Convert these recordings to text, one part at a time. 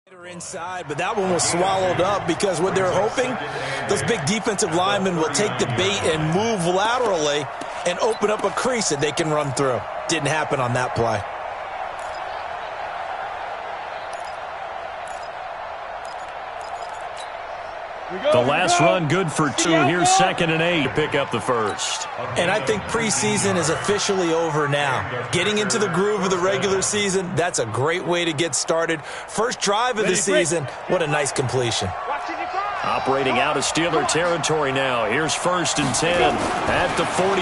Inside, but that one was swallowed up because what they're hoping, those big defensive linemen will take the bait and move laterally and open up a crease that they can run through. Didn't happen on that play. The last run good for 2. Here's 2nd and 8 to pick up the first. And I think preseason is officially over now. Getting into the groove of the regular season, that's a great way to get started. First drive of the season, what a nice completion. Operating out of Steeler territory now. Here's 1st and 10 at the 41.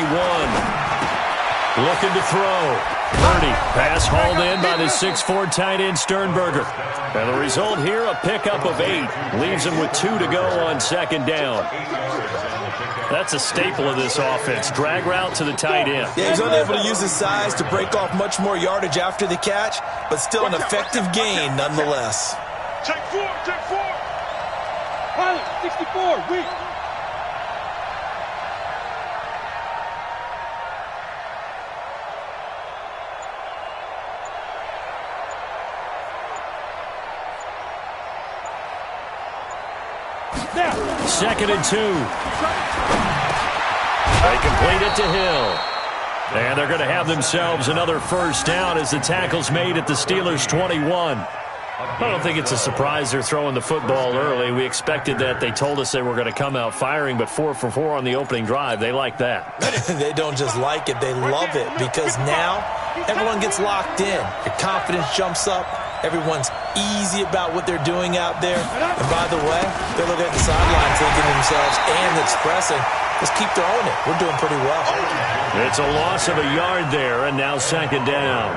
Looking to throw. Purdy, pass hauled in by the 6'4" tight end Sternberger. And the result here, a pickup of 8. Leaves him with 2 to go on 2nd down. That's a staple of this offense. Drag route to the tight end. Yeah, he's unable to use his size to break off much more yardage after the catch, but still an effective gain nonetheless. Take 4, take 4. Pilot, 64, weak. Now. 2nd and 2. They complete it to Hill. And they're going to have themselves another first down as the tackle's made at the Steelers' 21. I don't think it's a surprise they're throwing the football early. We expected that. They told us they were going to come out firing, but 4 for 4 on the opening drive. They like that. They don't just like it, they love it, because now everyone gets locked in. Your confidence jumps up. Everyone's easy about what they're doing out there. And by the way, they're looking at the sideline thinking to themselves and expressing, let's keep throwing it. We're doing pretty well. It's a loss of a yard there, and now 2nd down.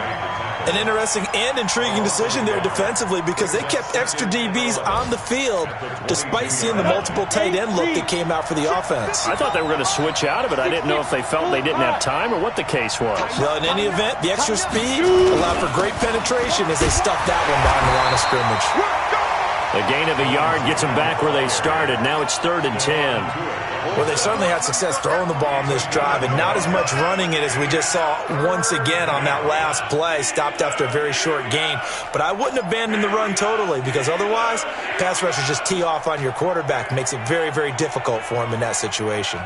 An interesting and intriguing decision there defensively because they kept extra DBs on the field despite seeing the multiple tight end look that came out for the offense. I thought they were going to switch out of it. I didn't know if they felt they didn't have time or what the case was. Well, in any event, the extra speed allowed for great penetration as they stuffed that one behind the line of scrimmage. The gain of a yard gets them back where they started. Now it's 3rd and 10. Well, they certainly had success throwing the ball on this drive and not as much running it as we just saw once again on that last play. Stopped after a very short gain. But I wouldn't abandon the run totally because otherwise, pass rushers just tee off on your quarterback. Makes it very, very difficult for him in that situation.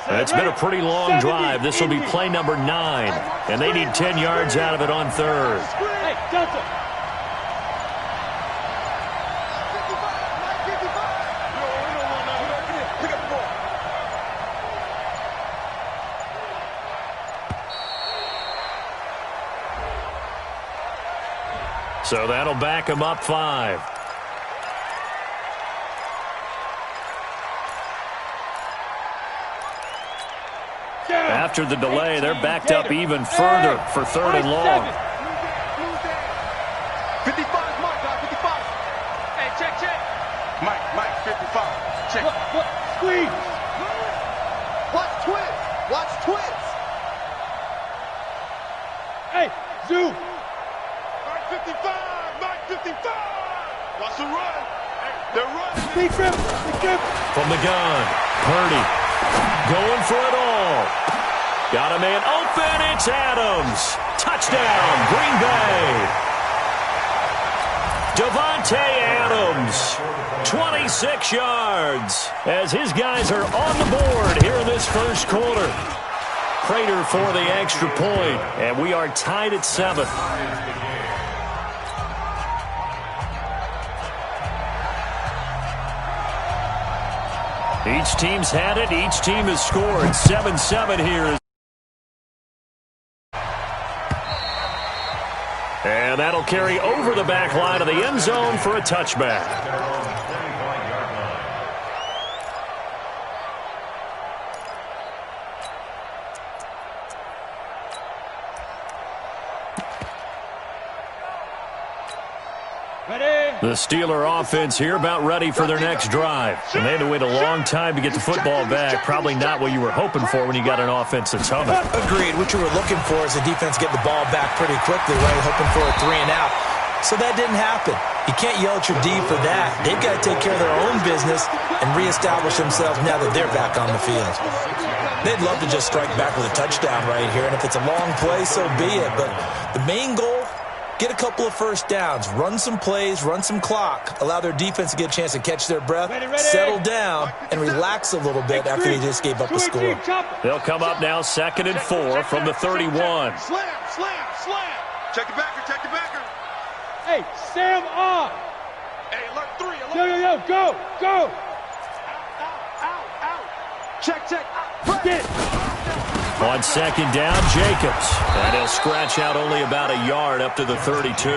It's been a pretty long drive. This will be play number 9. And they need 10 yards out of it on 3rd. Hey, Delta. So that'll back them up 5. After the delay, they're backed up even further for 3rd and long. 55, Mike, 55. Hey, check. Mike, 55. Check. Squeeze. Watch twins. Hey, Zoo. Mike 55. Watch the run. Hey, they're running. Big grip. From the gun, Purdy going for it all. Got a man open. It's Adams. Touchdown, Green Bay. Davante Adams, 26 yards, as his guys are on the board here in this first quarter. Prater for the extra point, and we are tied at 7. Each team's had it. Each team has scored. 7-7 here. And that'll carry over the back line of the end zone for a touchback. The Steeler offense here about ready for their next drive. And they had to wait a long time to get the football back. Probably not what you were hoping for when you got an offense that's humming. Agreed. What you were looking for is the defense get the ball back pretty quickly, right? Hoping for a 3 and out. So that didn't happen. You can't yell at your D for that. They've got to take care of their own business and reestablish themselves now that they're back on the field. They'd love to just strike back with a touchdown right here, and if it's a long play, so be it. But the main goal, get a couple of first downs, run some plays, run some clock, allow their defense to get a chance to catch their breath, settle down, and relax a little bit after they just gave up a score. They'll come up now 2nd and 4 from the 31. Slam, slam, slam. Check the backer, check the backer. Hey, Sam off. Hey, alert 3, alert. Yo, go. Out. Check. Get. On 2nd down, Jacobs. And he'll scratch out only about a yard up to the 32.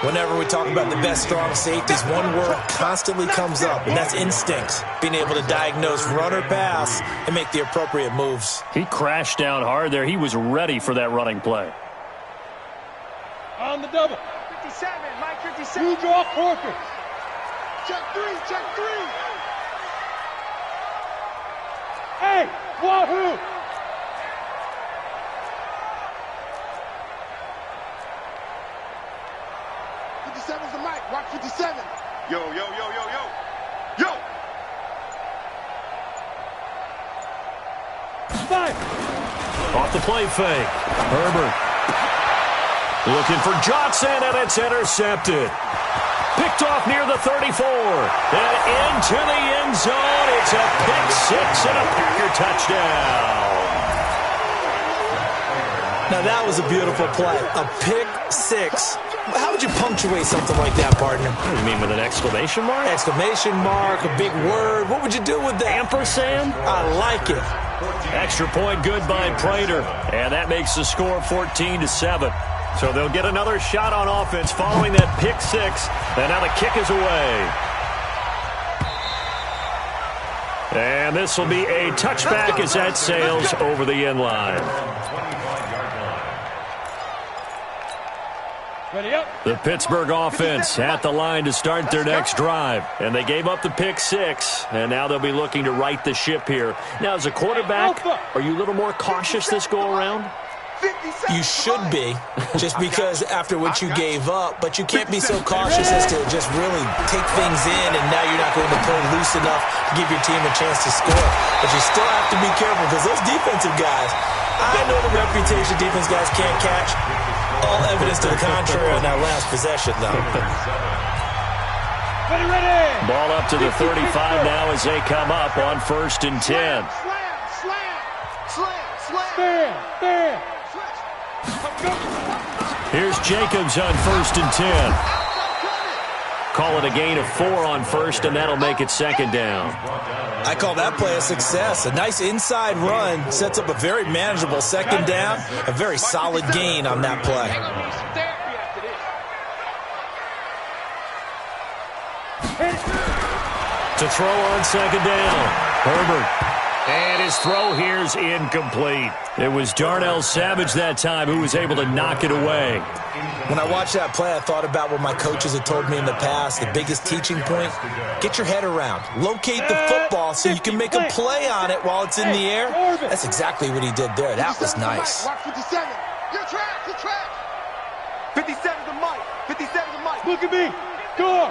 Whenever we talk about the best strong safeties, one word constantly comes up, and that's instincts. Being able to diagnose run or pass and make the appropriate moves. He crashed down hard there. He was ready for that running play. On the double. 57, Mike 57. You draw Porker. Check 3. Hey, wahoo. '57's the mic. Watch 57. Yo. Five. Off the play fake. Herbert. Looking for Johnson, and it's intercepted. Picked off near the 34. And into the end zone. It's a pick six and a Packer touchdown. Now that was a beautiful play. A pick six. How would you punctuate something like that, partner? You mean with an exclamation mark? Exclamation mark, a big word. What would you do with that? Ampersand? I like it. Extra point good by Prater. And that makes the score 14-7. So they'll get another shot on offense following that pick six. And now the kick is away. And this will be a touchback as that sails over the end line. Ready up. The Pittsburgh offense at the line to start their next drive. And they gave up the pick six. And now they'll be looking to right the ship here. Now, as a quarterback, are you a little more cautious this go-around? You should be, just because after what you gave up, but you can't be so cautious as to just really take things in, and now you're not going to play loose enough to give your team a chance to score. But you still have to be careful, because those defensive guys, I know the reputation defense guys can't catch. All evidence to the contrary on that last possession, though. Ready. Ball up to the 35 now as they come up on 1st and 10. Stand. Here's Jacobs on 1st and 10. Call it a gain of 4 on 1st, and that'll make it 2nd down. I call that play a success. A nice inside run sets up a very manageable 2nd down. A very solid gain on that play. To throw on 2nd down, Herbert. And his throw here's incomplete. It was Darnell Savage that time who was able to knock it away. When I watched that play, I thought about what my coaches had told me in the past. The biggest teaching point, get your head around. Locate the football so you can make a play on it while it's in the air. That's exactly what he did there. That was nice. Watch 57. You're trapped. 57's the mic. 57's the mic. Look at me. Go.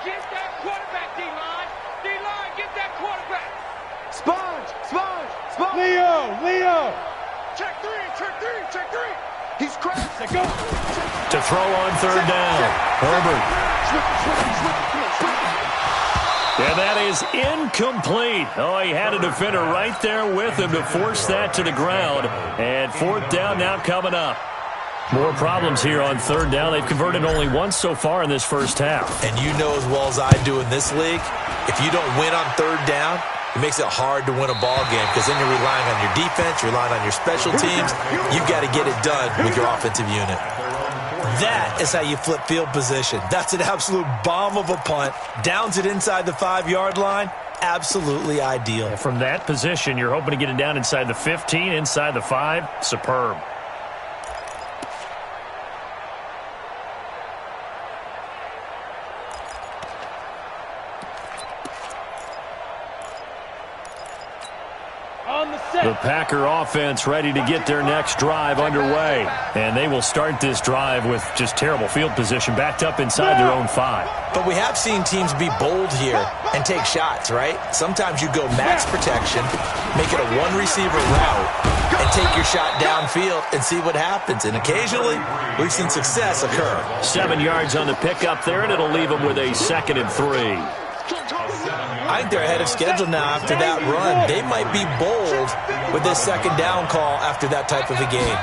Get that quarterback, D-line. D-line, get that quarterback. Sponge. Leo. Check three. He's crashed. Let go. To throw on 3rd down, Herbert. And that is incomplete. Oh, he had a defender right there with him to force that to the ground. And 4th down now coming up. More problems here on 3rd down. They've converted only once so far in this first half. And you know as well as I do in this league, if you don't win on 3rd down, it makes it hard to win a ball game because then you're relying on your defense, you're relying on your special teams. You've got to get it done with your offensive unit. That is how you flip field position. That's an absolute bomb of a punt. Downs it inside the 5-yard line. Absolutely ideal. From that position, you're hoping to get it down inside the 15, inside the 5. Superb. On the set. The Packer offense ready to get their next drive underway. And they will start this drive with just terrible field position, backed up inside their own 5. But we have seen teams be bold here and take shots, right? Sometimes you go max protection, make it a one-receiver route, and take your shot downfield and see what happens. And occasionally, we've seen success occur. 7 yards on the pickup there, and it'll leave them with a 2nd and 3. I think they're ahead of schedule now after that run. They might be bold with this 2nd down call after that type of a game.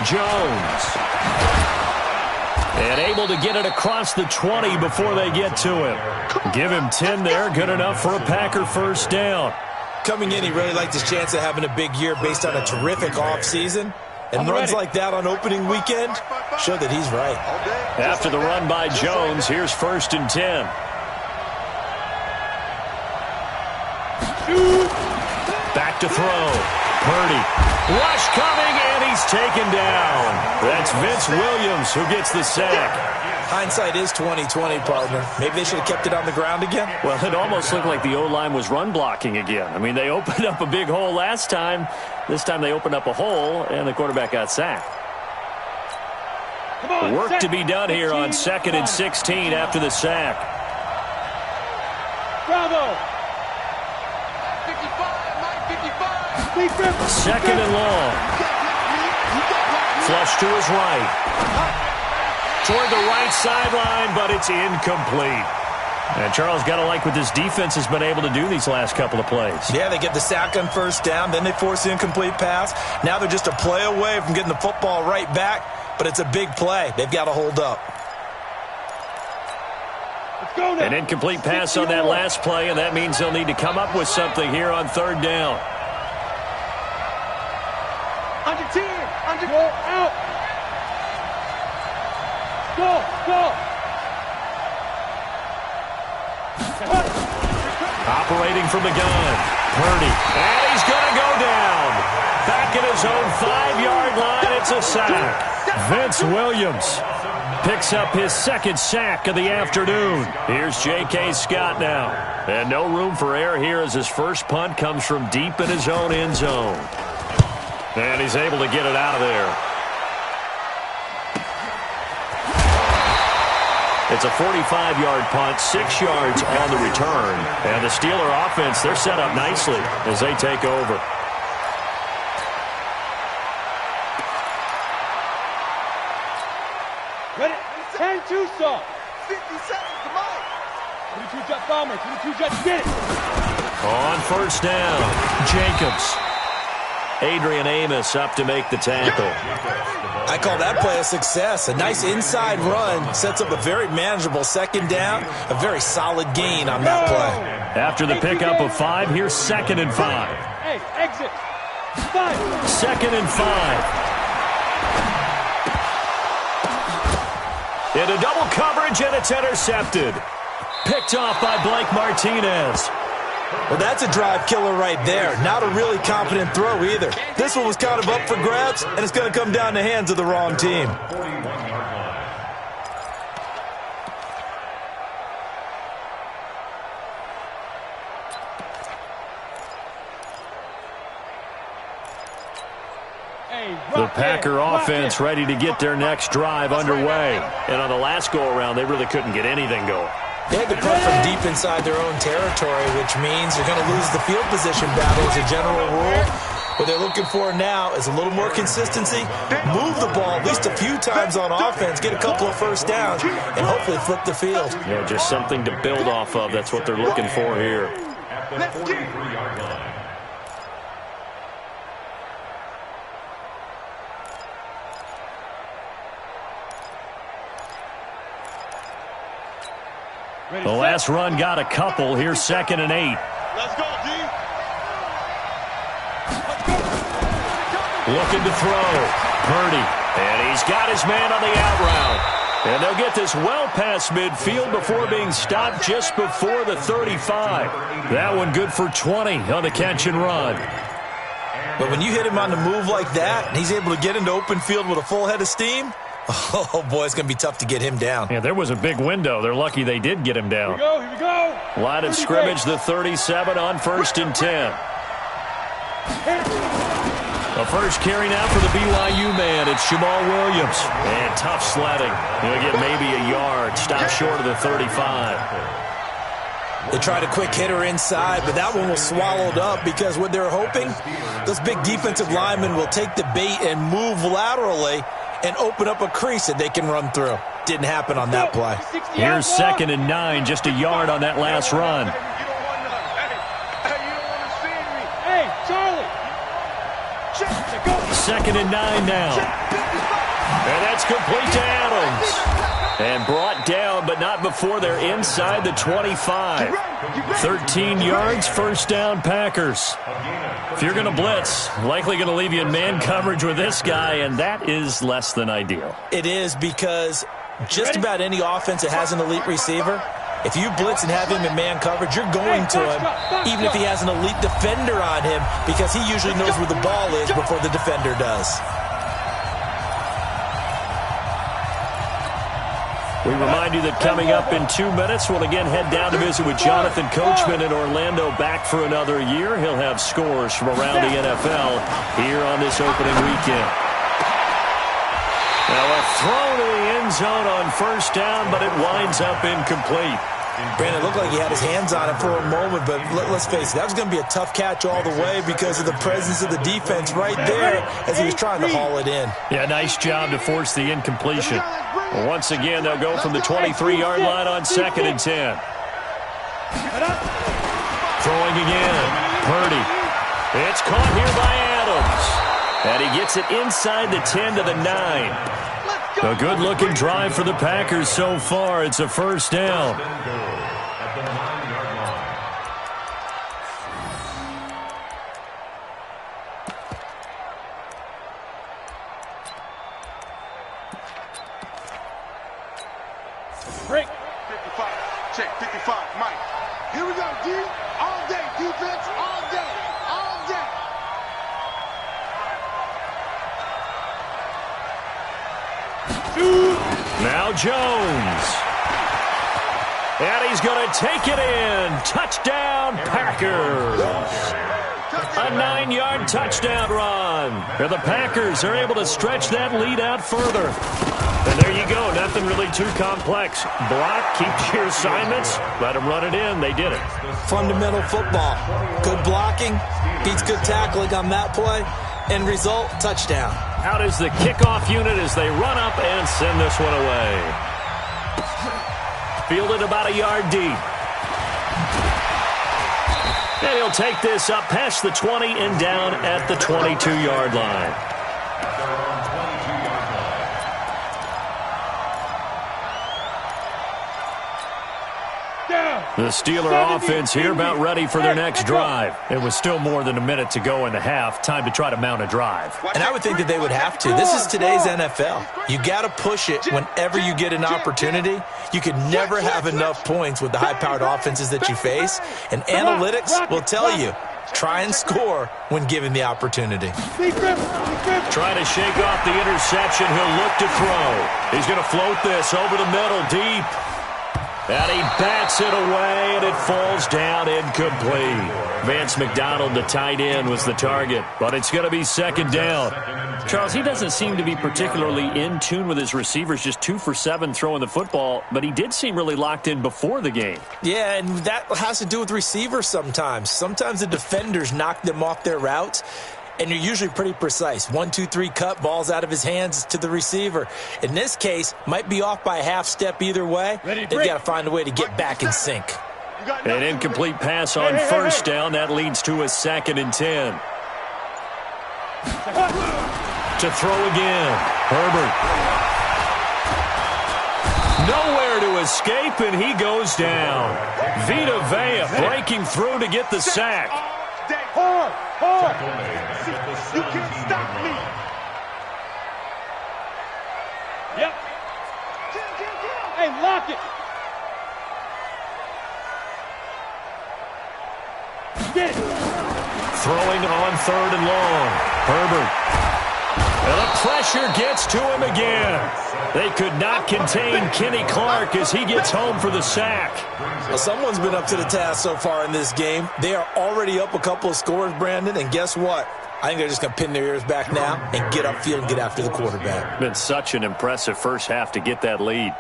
Jones. And able to get it across the 20 before they get to him. Give him 10 there. Good enough for a Packer first down. Coming in, he really liked his chance of having a big year based on a terrific offseason. And runs like that on opening weekend show that he's right. After the run by Jones, here's 1st and 10. Back to throw. Purdy. Rush coming, and he's taken down. That's Vince Williams who gets the sack. Hindsight is 20/20, partner. Maybe they should have kept it on the ground again. Well, it almost looked like the O-line was run blocking again. I mean, they opened up a big hole last time. This time they opened up a hole, and the quarterback got sacked. Work to be done here on 2nd and 16 after the sack. Bravo. 2nd and long. Flush to his right. Toward the right sideline, but it's incomplete. And Charles, got to like what this defense has been able to do these last couple of plays. Yeah, they get the sack on 1st down, then they force the incomplete pass. Now they're just a play away from getting the football right back, but it's a big play. They've got to hold up. Let's go now. An incomplete pass on that last play, and that means they'll need to come up with something here on 3rd down. Under 10. Under go out. Go. Operating from the gun. Purdy. And he's going to go down. Back at his own 5-yard line. It's a sack. Vince Williams picks up his 2nd sack of the afternoon. Here's J.K. Scott now. And no room for error here as his first punt comes from deep in his own end zone. And he's able to get it out of there. It's a 45-yard punt, 6 yards on the return. And the Steeler offense, they're set up nicely as they take over. Ready? 10-2 saw. 50 seconds, come on. 22 Jet Bomber, 22 Jet, get it. On 1st down, Jacobs. Adrian Amos up to make the tackle. I call that play a success. A nice inside run sets up a very manageable 2nd down. A very solid gain on that play. After the pickup of 5, here's 2nd and 5. Hey, exit. 5. 2nd and 5. Into double coverage, and it's intercepted. Picked off by Blake Martinez. Well, that's a drive killer right there. Not a really confident throw either. This one was kind of up for grabs, and it's going to come down the hands of the wrong team. The Packer offense ready to get their next drive underway. And on the last go-around, they really couldn't get anything going. They had to punt from deep inside their own territory, which means they're going to lose the field position battle as a general rule. What they're looking for now is a little more consistency, move the ball at least a few times on offense, get a couple of 1st downs, and hopefully flip the field. Yeah, just something to build off of. That's what they're looking for here. The last run got a couple. Here's 2nd and 8. Let's go, D. Looking to throw. Purdy. And he's got his man on the out route. And they'll get this well past midfield before being stopped just before the 35. That one good for 20 on the catch and run. But when you hit him on the move like that, and he's able to get into open field with a full head of steam, oh, boy, it's going to be tough to get him down. Yeah, there was a big window. They're lucky they did get him down. Here we go. Line of scrimmage, the 37 on 1st and 10. The first carry now for the BYU man. It's Jamal Williams. And tough sledding. He'll get maybe a yard. Stop short of the 35. They tried a quick hitter inside, but that one was swallowed up because what they're hoping, those big defensive linemen will take the bait and move laterally and open up a crease that they can run through. Didn't happen on that play. Here's 2nd and 9, just a yard on that last run. Hey, Charlie. 2nd and 9 now. And that's complete to Adams. And brought down, but not before they're inside the 25. 13 yards, first down, Packers. If you're going to blitz, likely going to leave you in man coverage with this guy, and that is less than ideal. It is, because just about any offense that has an elite receiver, if you blitz and have him in man coverage, you're going to him, even if he has an elite defender on him, because he usually knows where the ball is before the defender does. We remind you that coming up in 2 minutes, we'll again head down to visit with Jonathan Coachman in Orlando, back for another year. He'll have scores from around the NFL here on this opening weekend. Now a throw to the end zone on first down, but it winds up incomplete. Brandon, it looked like he had his hands on it for a moment, but let's face it, that was going to be a tough catch all the way because of the presence of the defense right there as he was trying to haul it in. Yeah, nice job to force the incompletion. Well, once again, they'll go from the 23-yard line on 2nd and 10. Throwing again. Purdy. It's caught here by Adams. And he gets it inside the 10 to the 9. A good-looking drive for the Packers so far. It's a first down. Break. 55. Check 55. Mike. Here we go, D. All day. Defense. All day. All day. Now Jones. And he's going to take it in. Touchdown, Packers. A 9-yard touchdown run. And the Packers are able to stretch that lead out further. And there you go. Nothing really too complex. Block, keep to your assignments, let them run it in. They did it. Fundamental football. Good blocking, beats good tackling on that play. End result, touchdown. Out is the kickoff unit as they run up and send this one away. Fielded about a yard deep. And he'll take this up past the 20 and down at the 22-yard line. The Steeler offense here about ready for their next drive. It was still more than a minute to go in the half. Time to try to mount a drive. And I would think that they would have to. This is today's NFL. You got to push it whenever you get an opportunity. You can never have enough points with the high-powered offenses that you face. And analytics will tell you, try and score when given the opportunity. Trying to shake off the interception. He'll look to throw. He's going to float this over the middle deep. And he bats it away, and it falls down incomplete. Vance McDonald, the tight end, was the target, but it's going to be second down. Charles, he doesn't seem to be particularly in tune with his receivers, just 2 for 7 throwing the football, but he did seem really locked in before the game. Yeah, and that has to do with receivers sometimes. Sometimes the defenders knock them off their routes, and you're usually pretty precise. 1, 2, 3 cut, balls out of his hands to the receiver. In this case, might be off by a half step either way. They've got to find a way to get back in sync. An incomplete pass on first down. That leads to a 2nd and 10. To throw again. Herbert. Nowhere to escape, and he goes down. Vita Vea breaking through to get the sack. Hard. You can't stop me. Yep. Hey, lock it. Get it. Throwing on 3rd and long. Herbert. And the pressure gets to him again. They could not contain Kenny Clark as he gets home for the sack. Well, someone's been up to the task so far in this game. They are already up a couple of scores, Brandon, and guess what? I think they're just going to pin their ears back now and get upfield and get after the quarterback. Been such an impressive first half to get that lead.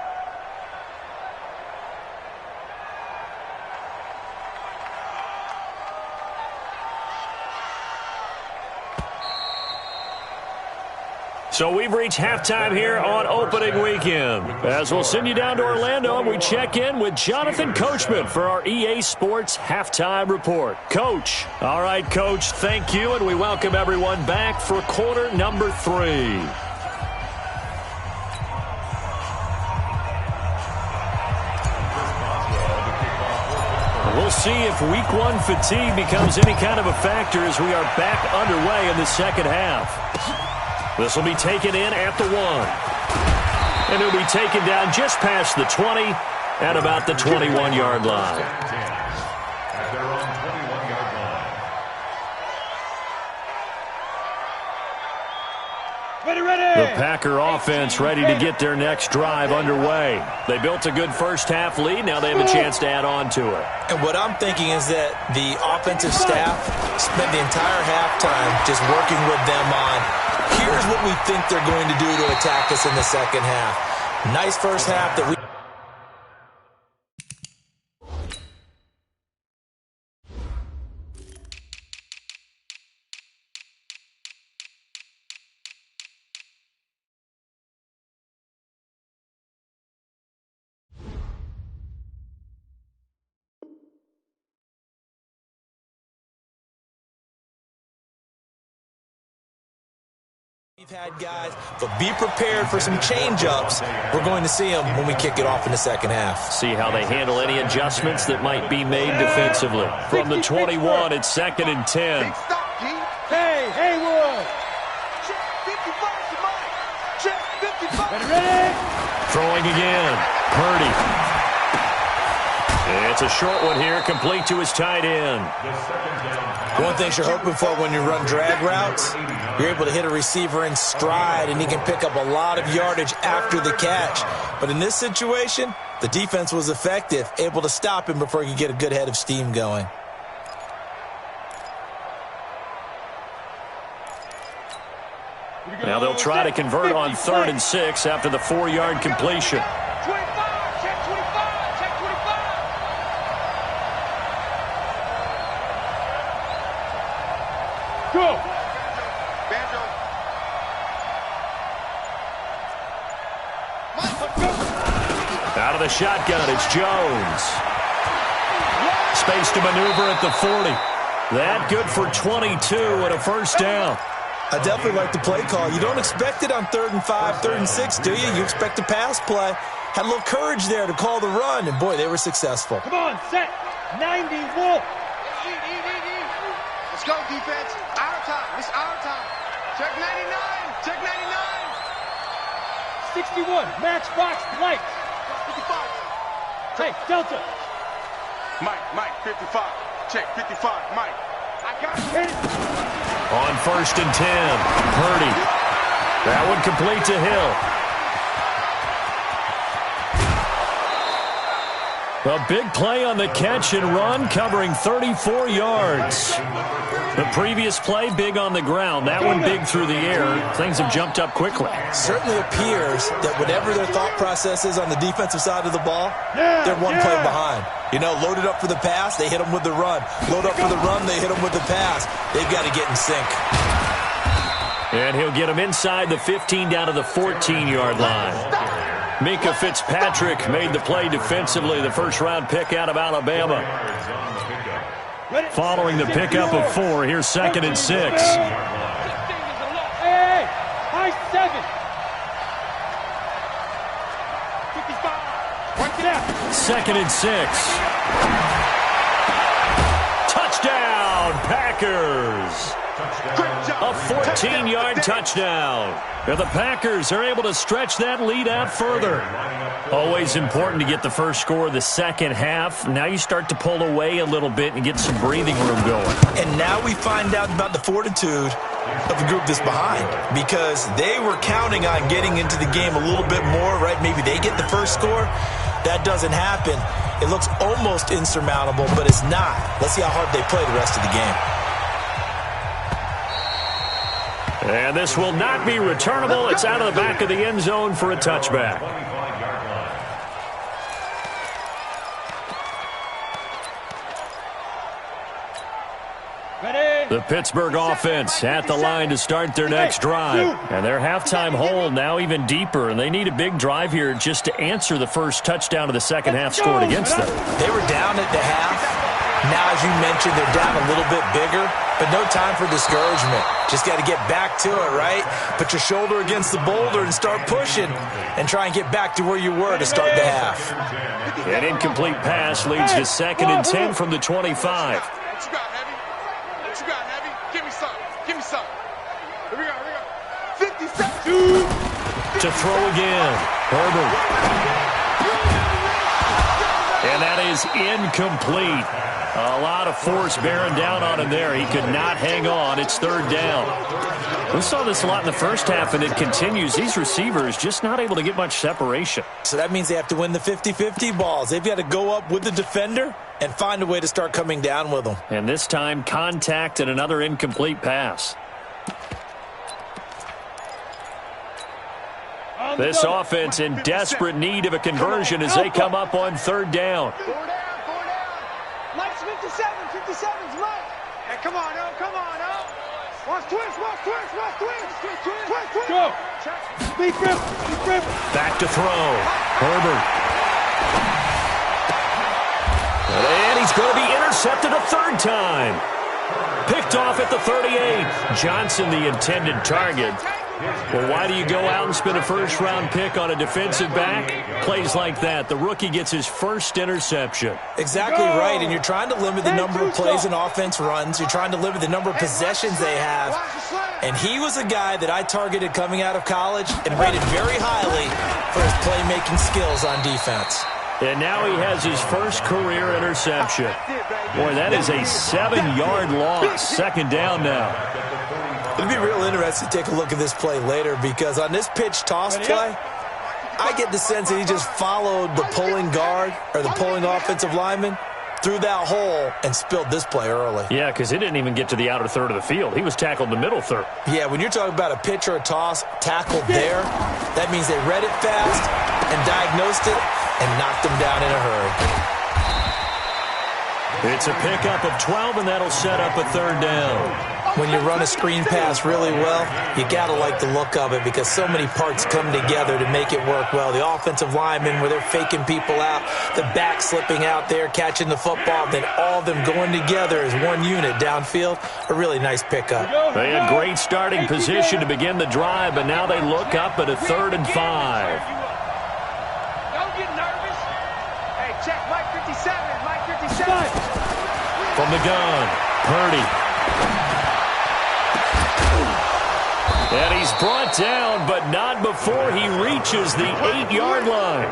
So we've reached halftime here on opening weekend. As we'll send you down to Orlando, and we check in with Jonathan Coachman for our EA Sports Halftime Report. Coach. All right, Coach, thank you, and we welcome everyone back for quarter number 3. We'll see if week 1 fatigue becomes any kind of a factor as we are back underway in the second half. This will be taken in at the 1. And it'll be taken down just past the 20 at about the 21-yard line. The Packer offense ready to get their next drive underway. They built a good first half lead. Now they have a chance to add on to it. And what I'm thinking is that the offensive staff spent the entire halftime just working with them on, here's what we think they're going to do to attack us in the second half. Nice first half that we... We've had guys, but be prepared for some change-ups. We're going to see them when we kick it off in the second half. See how they handle any adjustments that might be made defensively. From the 21, it's 2nd and 10. Hey, Haywood! Check 55 to Mike. Check 55. Ready? Throwing again. Purdy. It's a short one here, complete to his tight end. One thing you're hoping for when you run drag routes, you're able to hit a receiver in stride, and he can pick up a lot of yardage after the catch. But in this situation, the defense was effective, able to stop him before he could get a good head of steam going. Now they'll try to convert on 3rd and 6 after the 4-yard completion. 25, check 25, check 25. Go! Banjo. Out of the shotgun, it's Jones. Space to maneuver at the 40. That good for 22 and a first down. I definitely like the play call. You don't expect it on 3rd and 5, 3rd and 6, do you? You expect a pass play. Had a little courage there to call the run, and boy, they were successful. Come on, set. 90, Wolf. Let's go, defense. Our time. It's our time. Check 99. Check 99. 61, matchbox lights. 55. Hey, Delta. Mike, 55. Check 55. Mike. I got it. On 1st and 10, Purdy. That one complete to Hill. A big play on the catch and run, covering 34 yards. The previous play, big on the ground. That one big through the air. Things have jumped up quickly. Certainly appears that whatever their thought process is on the defensive side of the ball, they're one play behind. You know, loaded up for the pass, they hit them with the run. Load up for the run, they hit them with the pass. They've got to get in sync. And he'll get him inside the 15 down to the 14-yard line. Minka Fitzpatrick made the play defensively, the first-round pick out of Alabama. Following the pickup of 4, here's 2nd and 6. Hey, high 7. 55. Work it out. 2nd and 6. Touchdown, Packers. A 14-yard touchdown. And the Packers are able to stretch that lead out further. Always important to get the first score of the second half. Now you start to pull away a little bit and get some breathing room going. And now we find out about the fortitude of the group that's behind, because they were counting on getting into the game a little bit more, right? Maybe they get the first score. That doesn't happen. It looks almost insurmountable, but it's not. Let's see how hard they play the rest of the game. And this will not be returnable. It's out of the back of the end zone for a touchback. The Pittsburgh offense at the line to start their next drive. And their halftime hole now even deeper, and they need a big drive here just to answer the first touchdown of the second half scored against them. They were down at the half. Now, as you mentioned, they're down a little bit bigger, but no time for discouragement. Just got to get back to it, right? Put your shoulder against the boulder and start pushing and try and get back to where you were to start the half. An incomplete pass leads to 2nd and 10 from the 25. What you got, Heavy? What you got, Heavy? Give me some. Give me some. Here we go. Here we go. 50 seconds. To throw again. Herbert. And that is incomplete. A lot of force bearing down on him there. He could not hang on. It's 3rd down. We saw this a lot in the first half, and it continues. These receivers just not able to get much separation. So that means they have to win the 50-50 balls. They've got to go up with the defender and find a way to start coming down with them. And this time, contact and another incomplete pass. This offense in desperate need of a conversion as they come up on 3rd down. 4 down. Mike's 57's Mike. Hey, come on, oh, come on, oh. Watch twist. Go. Deep rip. Back to throw. Herbert. And he's going to be intercepted a 3rd time. Picked off at the 38. Johnson, the intended target. Well, why do you go out and spend a first-round pick on a defensive back? Plays like that. The rookie gets his first interception. Exactly right, and you're trying to limit the number of plays an offense runs. You're trying to limit the number of possessions they have. And he was a guy that I targeted coming out of college and rated very highly for his playmaking skills on defense. And now he has his first career interception. Boy, that is a 7-yard loss. 2nd down now. It'll be real interesting to take a look at this play later, because on this pitch toss play, I get the sense that he just followed the pulling guard or the pulling offensive lineman through that hole and spilled this play early. Yeah, because he didn't even get to the outer third of the field. He was tackled in the middle third. Yeah, when you're talking about a pitch or a toss tackled there, that means they read it fast and diagnosed it and knocked him down in a hurry. It's a pickup of 12, and that'll set up a 3rd down. When you run a screen pass really well, you got to like the look of it, because so many parts come together to make it work well. The offensive linemen, where they're faking people out, the back slipping out there, catching the football, then all of them going together as one unit downfield. A really nice pickup. They had great starting position to begin the drive, but now they look up at a 3rd and 5. Don't get nervous. Hey, check Mike 57. Mike 57. From the gun, Purdy. And he's brought down, but not before he reaches the 8-yard line.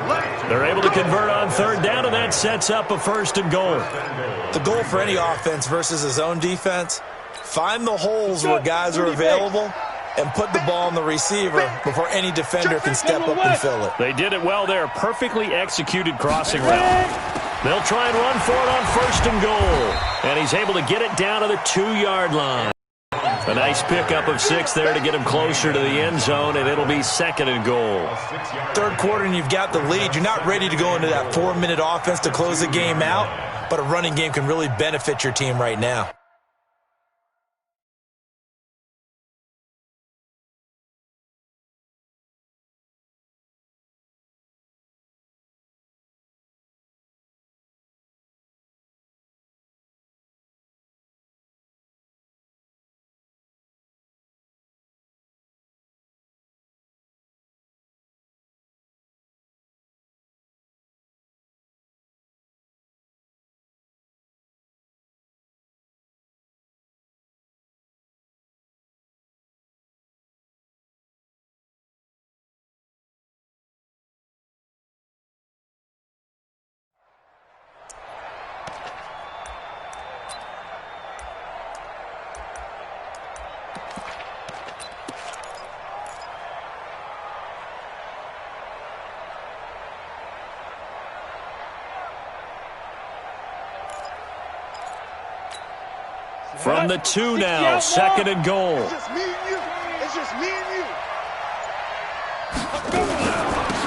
They're able to convert on 3rd down, and that sets up a 1st and goal. The goal for any offense versus his own defense, find the holes where guys are available and put the ball on the receiver before any defender can step up and fill it. They did it well there. Perfectly executed crossing route. They'll try and run for it on 1st and goal. And he's able to get it down to the 2-yard line. A nice pickup of 6 there to get him closer to the end zone, and it'll be 2nd and goal. 3rd quarter, and you've got the lead. You're not ready to go into that 4-minute offense to close the game out, but a running game can really benefit your team right now. From the 2 now, 2nd and goal. It's just me and you. It's just me and you.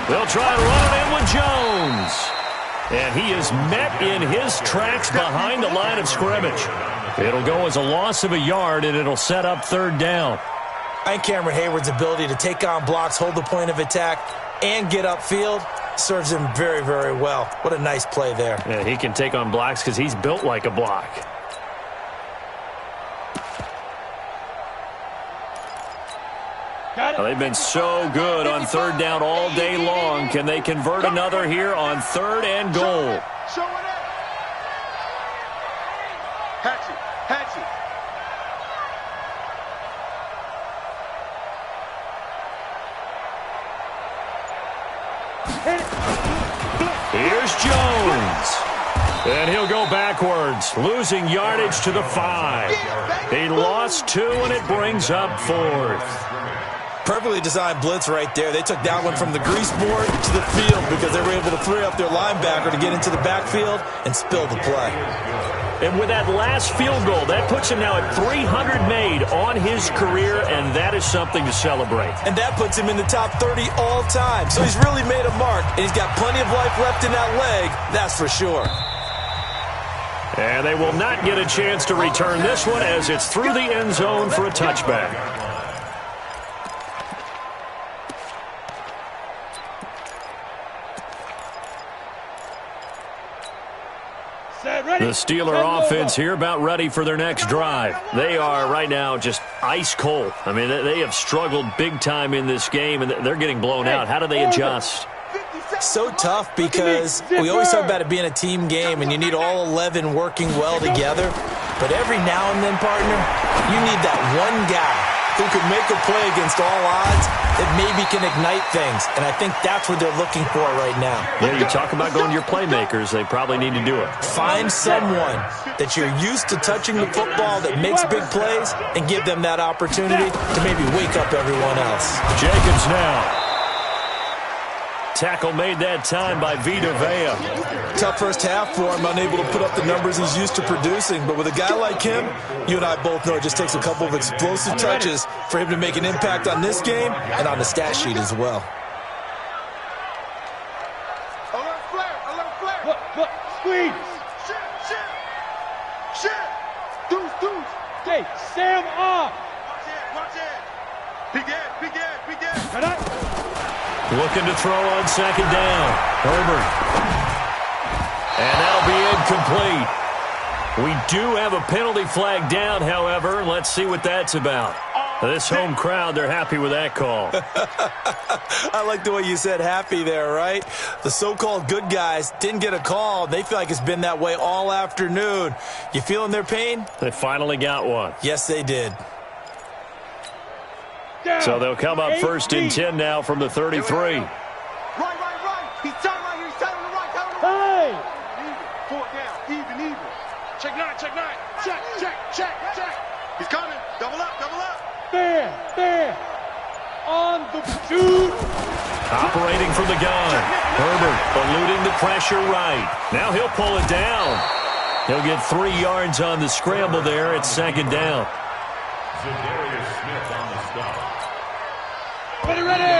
They'll try and run it in with Jones. And he is met in his tracks behind the line of scrimmage. It'll go as a loss of a yard, and it'll set up 3rd down. And Cameron Hayward's ability to take on blocks, hold the point of attack, and get upfield serves him very, very well. What a nice play there. Yeah, he can take on blocks because he's built like a block. Well, they've been so good on 3rd down all day long. Can they convert another here on 3rd and goal? Show it up. Hatchet. Hatchet. Here's Jones. And he'll go backwards, losing yardage to the 5. He lost 2, and it brings up 4th. Perfectly designed blitz right there. They took that one from the grease board to the field because they were able to free up their linebacker to get into the backfield and spill the play. And with that last field goal, that puts him now at 300 made on his career, and that is something to celebrate. And that puts him in the top 30 all time. So he's really made a mark, and he's got plenty of life left in that leg, that's for sure. And they will not get a chance to return this one as it's through the end zone for a touchback. The Steeler offense here about ready for their next drive. They are right now just ice cold. I mean, they have struggled big time in this game, and they're getting blown out. How do they adjust? So tough because we always talk about it being a team game, and you need all 11 working well together. But every now and then, partner, you need that one guy who can make a play against all odds that maybe can ignite things. And I think that's what they're looking for right now. Yeah, you talk about going to your playmakers. They probably need to do it. Find someone that you're used to touching the football that makes big plays and give them that opportunity to maybe wake up everyone else. Jacobs now. Tackle made that time by Vita Vea. Tough first half for him, unable to put up the numbers he's used to producing. But with a guy like him, you and I both know it just takes a couple of explosive touches for him to make an impact on this game and on the stat sheet as well. Alert flare. Alert flare. Look, squeeze. Shit. Deuce. Hey, Sam off. Watch it. Begin. Looking to throw on 2nd down. Herbert. And that'll be incomplete. We do have a penalty flag down, however. Let's see what that's about. This home crowd, they're happy with that call. I like the way you said happy there, right? The so-called good guys didn't get a call. They feel like it's been that way all afternoon. You feeling their pain? They finally got one. Yes, they did. So they'll come up 1st and 10 now from the 33. Right. He's turning right here. He's turning to the right. Hey! Even. 4th down. Even. Check 9. Check. He's coming. Double up. There. On the 2. Operating from the gun. Herbert eluding the pressure right. Now he'll pull it down. He'll get 3 yards on the scramble there at 2nd down. Ready.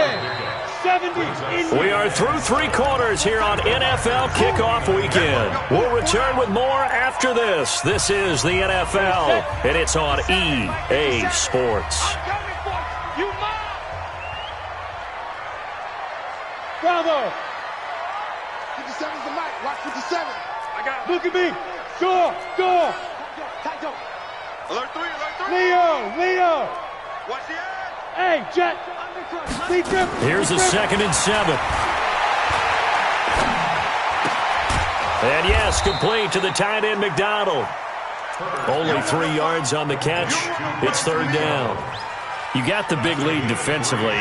70. We are through 3 quarters here on NFL Kickoff Weekend. We'll return with more after this. This is the NFL, and it's on EA Sports. Bravo. 57's the mic. Watch 57. I got it. Look at me. Door. Alert 3. Leo. Watch the edge. Hey, Jet. Here's a 2nd and 7. And yes, complete to the tight end, McDonald. Only 3 yards on the catch. It's 3rd down. You got the big lead defensively.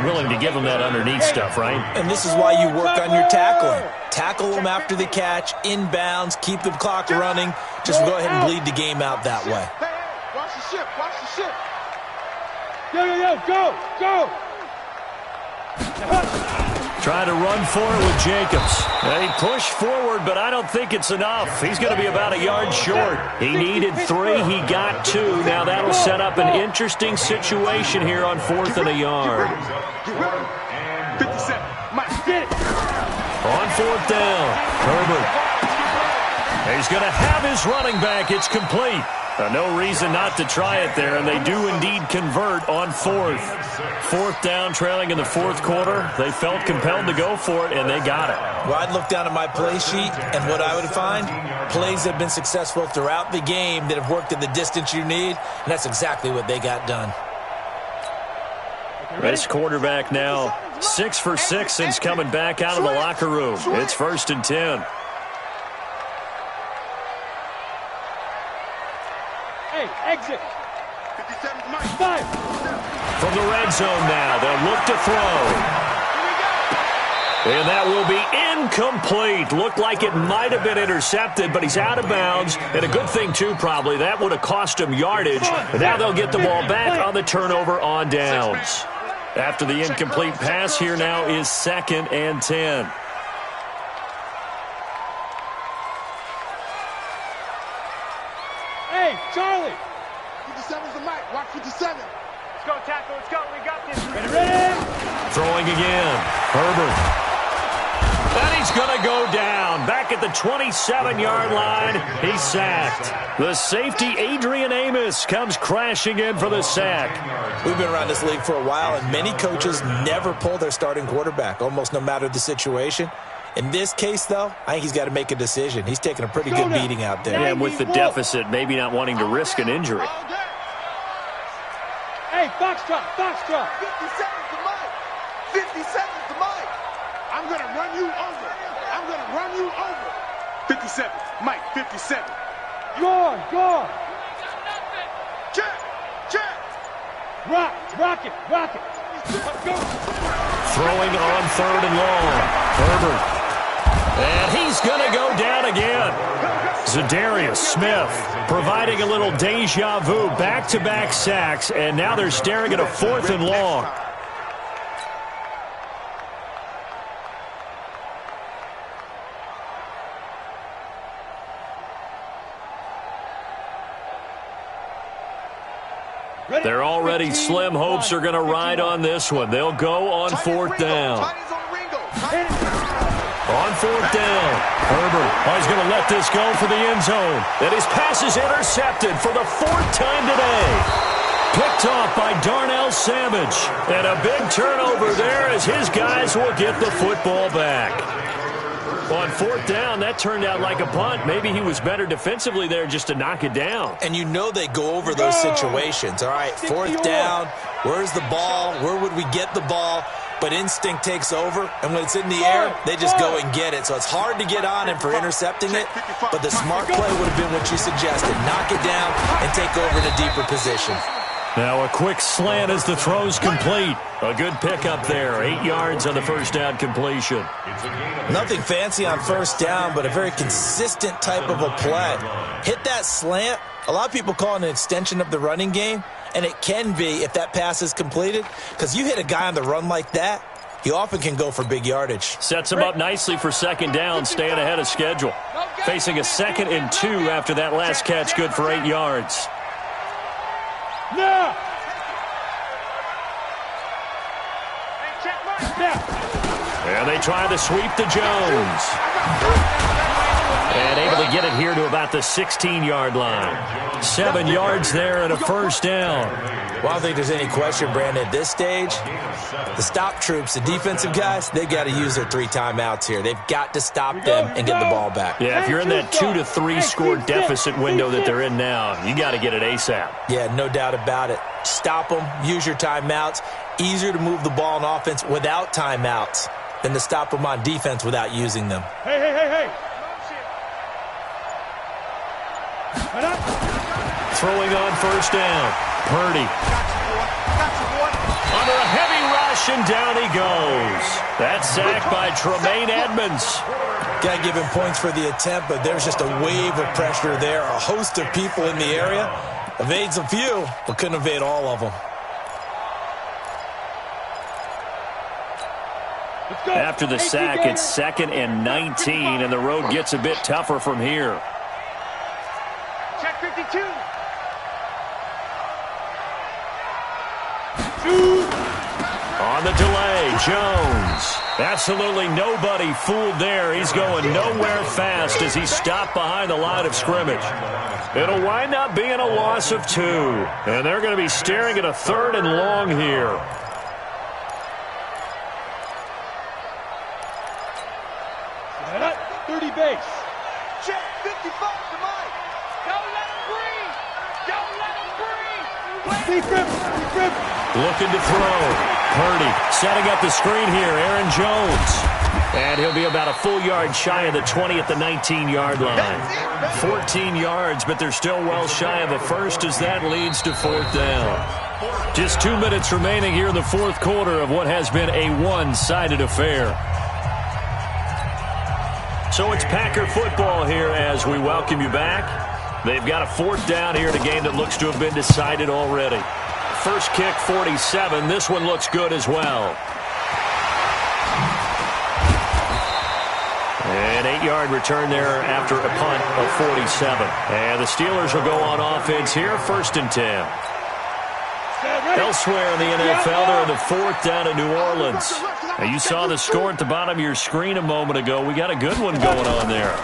Willing to give them that underneath stuff, right? And this is why you work on your tackling. Tackle them after the catch, inbounds, keep the clock running. Just go ahead and bleed the game out that way. Hey, watch the ship. Yo, go. Trying to run for it with Jacobs. They push forward, but I don't think it's enough. He's going to be about a yard short. He needed 3. He got 2. Now that'll set up an interesting situation here on 4th and a yard. 57. Mike, get it. On 4th down, Herbert. He's going to have his running back. It's complete. No reason not to try it there, and they do indeed convert on 4th. 4th down, trailing in the 4th quarter. They felt compelled to go for it, and they got it. Well, I'd look down at my play sheet, and what I would find, plays have been successful throughout the game that have worked at the distance you need, and that's exactly what they got done. This quarterback now 6 for 6 since coming back out of the locker room. It's 1st and 10. Hey, exit. 57 to Mike. 5. From the red zone now, they'll look to throw. And that will be incomplete. Looked like it might have been intercepted, but he's out of bounds. And a good thing, too, probably. That would have cost him yardage. And now they'll get the ball back on the turnover on downs. After the incomplete pass, here now is 2nd and 10. Hey, Charlie. 57's the Mike. Watch 57. Let's go, tackle. Let's go. We got this. Ready? Throwing again. Herbert. And he's going to go down. Back at the 27-yard line. He's sacked. The safety, Adrian Amos, comes crashing in for the sack. We've been around this league for a while, and many coaches never pull their starting quarterback, almost no matter the situation. In this case, though, I think he's got to make a decision. He's taking a pretty good beating out there. Yeah, with the deficit, maybe not wanting to risk an injury. Hey, Foxtrot, Foxtrot. 57's the Mike. 57's the Mike. I'm going to run you over. I'm going to run you over. 57. Mike, 57. Gone. Check. Rock it. Let's go. Throwing on 3rd and long. Herbert. And he's going to go down again. Za'Darius Smith providing a little deja vu, back-to-back sacks, and now they're staring at a 4th and long. They're already slim hopes are going to ride on this one. They'll go on 4th down. On 4th down, Herbert. Oh, he's going to let this go for the end zone. And his pass is intercepted for the 4th time today. Picked off by Darnell Savage. And a big turnover there as his guys will get the football back. On 4th down, that turned out like a punt. Maybe he was better defensively there just to knock it down. And you know they go over those situations. All right, 4th down, where's the ball? Where would we get the ball? But instinct takes over, and when it's in the air, they just go and get it. So it's hard to get on him for intercepting it, but the smart play would have been what you suggested. Knock it down and take over in a deeper position. Now a quick slant as the throw's complete. A good pickup there. 8 yards on the 1st down completion. Nothing fancy on 1st down, but a very consistent type of a play. Hit that slant. A lot of people call it an extension of the running game, and it can be if that pass is completed, because you hit a guy on the run like that, he often can go for big yardage. Sets him up nicely for 2nd down, staying ahead of schedule. Facing a 2nd and 2 after that last catch, good for 8 yards. Now. And they try to sweep to Jones. And able to get it here to about the 16-yard line. 7 yards there and a 1st down. Well, I don't think there's any question, Brandon, at this stage, the stop troops, the defensive guys, they got to use their 3 timeouts here. They've got to stop them and get the ball back. Yeah, if you're in that 2 to 3 score deficit window that they're in now, you got to get it ASAP. Yeah, no doubt about it. Stop them, use your timeouts. Easier to move the ball on offense without timeouts than to stop them on defense without using them. Hey. Throwing on 1st down. Purdy. Under a heavy rush, and down he goes. That's sacked by Tremaine Edmonds. Got to give him points for the attempt, but there's just a wave of pressure there. A host of people in the area. Evades a few, but couldn't evade all of them. After the sack, it's 2nd and 19, and the road gets a bit tougher from here. Check 52. On the delay, Jones. Absolutely nobody fooled there. He's going nowhere fast as he stopped behind the line of scrimmage. It'll wind up being a loss of 2. And they're going to be staring at a 3rd and long here. Set up, 30 base. Check 55 to Mike. Don't let him breathe. Don't let him breathe. Deep grip. Looking to throw. Purdy setting up the screen here. Aaron Jones. And he'll be about a full yard shy of the 20 at the 19-yard line. 14 yards, but they're still well shy of a first as that leads to 4th down. Just 2 minutes remaining here in the 4th quarter of what has been a one-sided affair. So it's Packer football here as we welcome you back. They've got a 4th down here in a game that looks to have been decided already. First kick, 47. This one looks good as well. An 8-yard return there after a punt of 47. And the Steelers will go on offense here, 1st and 10. Elsewhere in the NFL, they're in the 4th down in New Orleans. Now, you saw the score at the bottom of your screen a moment ago. We got a good one going on there.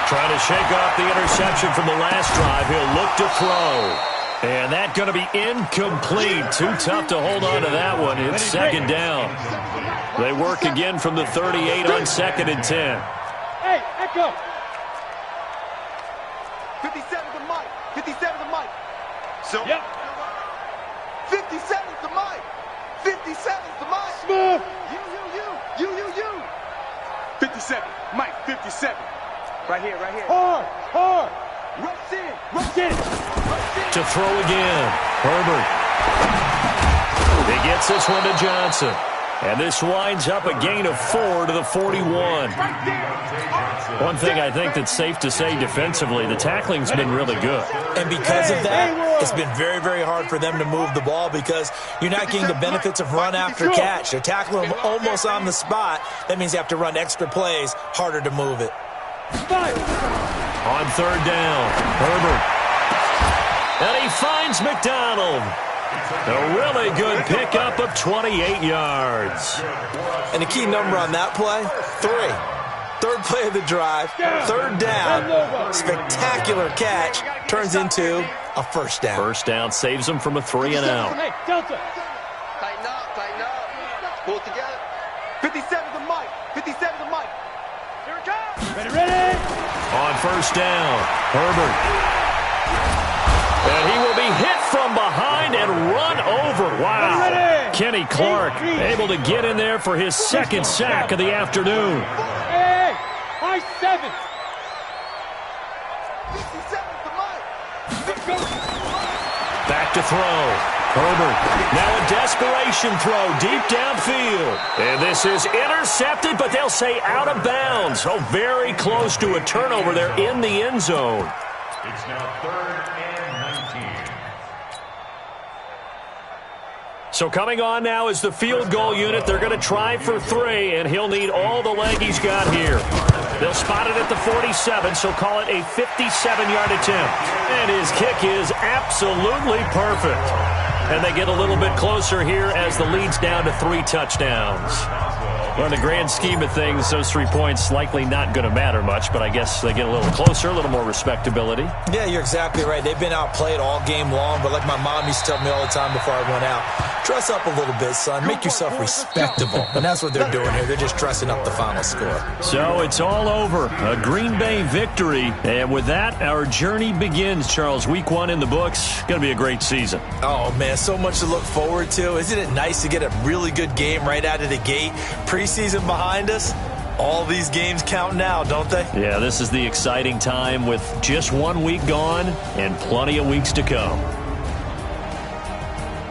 Trying to shake off the interception from the last drive. He'll look to throw. And that's going to be incomplete. Too tough to hold on to that one. It's 2nd down. They work again from the 38 on 2nd and 10. Hey, echo. 57 to Mike. 57 to Mike. So. Yep. 57 to Mike. 57 to Mike. Smooth. You. 57. Mike, 57. Right here. Hard. Rush in. To throw again. Herbert. He gets this one to Johnson. And this winds up a gain of 4 to the 41. One thing I think that's safe to say defensively, the tackling's been really good. And because of that, it's been very, very hard for them to move the ball because you're not getting the benefits of run after catch. They're tackling them almost on the spot. That means you have to run extra plays, harder to move it. On 3rd down, Herbert. And he finds McDonald. A really good pickup of 28 yards. And the key number on that play, 3. 3rd play of the drive, 3rd down, spectacular catch, turns into a 1st down. 1st down saves them from a 3 and out. Hey, Delta. Tighten up. Pull it together. 57 to Mike. 57 to Mike. Here it comes. Ready. On 1st down, Herbert. And he will be hit from behind and run over. Wow. Kenny Clark able to get in there for his 2nd sack of the afternoon. Hey, high 7. 57 to Mike. Back to throw. Herbert. Now a desperation throw deep downfield. And this is intercepted, but they'll say out of bounds. Oh, very close to a turnover there in the end zone. It's now 3rd and 19. So coming on now is the field goal unit. They're going to try for 3, and he'll need all the leg he's got here. They'll spot it at the 47, so call it a 57-yard attempt. And his kick is absolutely perfect. And they get a little bit closer here as the lead's down to 3 touchdowns. Well, in the grand scheme of things, those 3 points likely not going to matter much, but I guess they get a little closer, a little more respectability. Yeah, you're exactly right. They've been outplayed all game long, but like my mom used to tell me all the time before I went out, dress up a little bit, son. Make yourself respectable. And that's what they're doing here. They're just dressing up the final score. So it's all over. A Green Bay victory. And with that, our journey begins, Charles. Week 1 in the books. Going to be a great season. Oh, man, so much to look forward to. Isn't it nice to get a really good game right out of the gate? Preseason behind us. All these games count now, don't they? Yeah, this is the exciting time with just 1 week gone and plenty of weeks to come.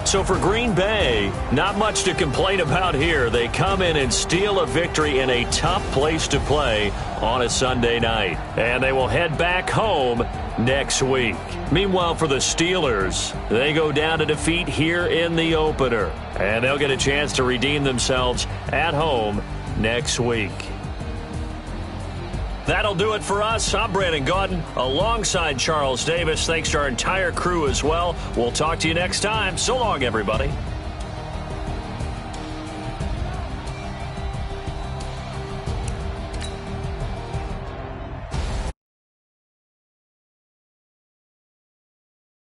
So for Green Bay, not much to complain about here. They come in and steal a victory in a tough place to play on a Sunday night. And they will head back home next week. Meanwhile, for the Steelers, they go down to defeat here in the opener, and they'll get a chance to redeem themselves at home next week. That'll do it for us. I'm Brandon Gaudin alongside Charles Davis. Thanks to our entire crew as well. We'll talk to you next time. So long, everybody.